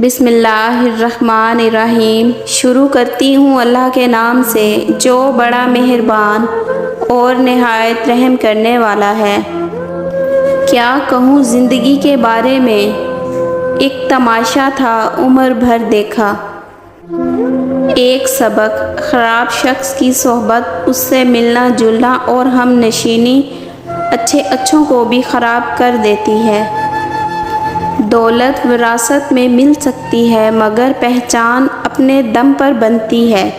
بسم اللہ الرحمن الرحیم۔ شروع کرتی ہوں اللہ کے نام سے جو بڑا مہربان اور نہایت رحم کرنے والا ہے۔ کیا کہوں زندگی کے بارے میں، ایک تماشا تھا عمر بھر دیکھا۔ ایک سبق، خراب شخص کی صحبت، اس سے ملنا جلنا اور ہم نشینی اچھوں کو بھی خراب کر دیتی ہے۔ دولت وراثت میں مل سکتی ہے مگر پہچان اپنے دم پر بنتی ہے۔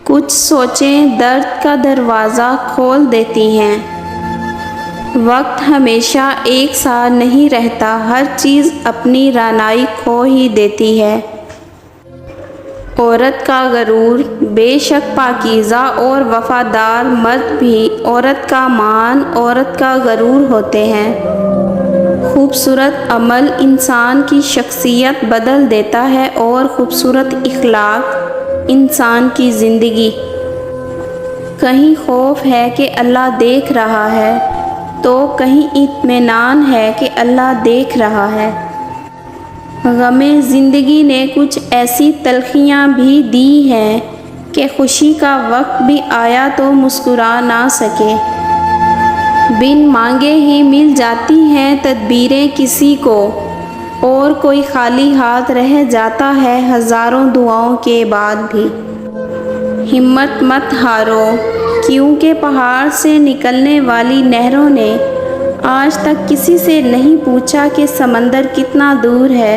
کچھ سوچیں درد کا دروازہ کھول دیتی ہیں۔ وقت ہمیشہ ایک سا نہیں رہتا، ہر چیز اپنی رعنائی کھو ہی دیتی ہے۔ عورت کا غرور، بے شک پاکیزہ اور وفادار مرد بھی عورت کا مان، عورت کا غرور ہوتے ہیں۔ خوبصورت عمل انسان کی شخصیت بدل دیتا ہے اور خوبصورت اخلاق انسان کی زندگی۔ کہیں خوف ہے کہ اللہ دیکھ رہا ہے تو کہیں اطمینان ہے کہ اللہ دیکھ رہا ہے۔ غم زندگی نے کچھ ایسی تلخیاں بھی دی ہیں کہ خوشی کا وقت بھی آیا تو مسکرا نہ سکے۔ بن مانگے ہی مل جاتی ہیں تدبیریں کسی کو، اور کوئی خالی ہاتھ رہ جاتا ہے ہزاروں دعاؤں کے بعد بھی۔ ہمت مت ہارو، کیونکہ پہاڑ سے نکلنے والی نہروں نے آج تک کسی سے نہیں پوچھا کہ سمندر کتنا دور ہے۔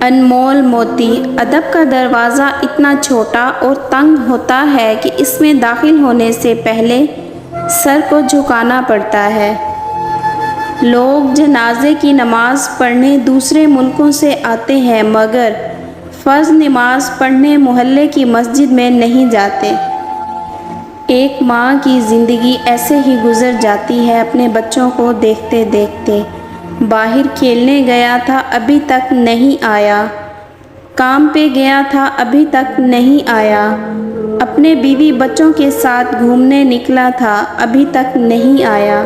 انمول موتی، ادب کا دروازہ اتنا چھوٹا اور تنگ ہوتا ہے کہ اس میں داخل ہونے سے پہلے سر کو جھکانا پڑتا ہے۔ لوگ جنازے کی نماز پڑھنے دوسرے ملکوں سے آتے ہیں مگر فرض نماز پڑھنے محلے کی مسجد میں نہیں جاتے۔ ایک ماں کی زندگی ایسے ہی گزر جاتی ہے اپنے بچوں کو دیکھتے دیکھتے۔ باہر کھیلنے گیا تھا ابھی تک نہیں آیا، کام پہ گیا تھا ابھی تک نہیں آیا، اپنے بیوی بچوں کے ساتھ گھومنے نکلا تھا ابھی تک نہیں آیا۔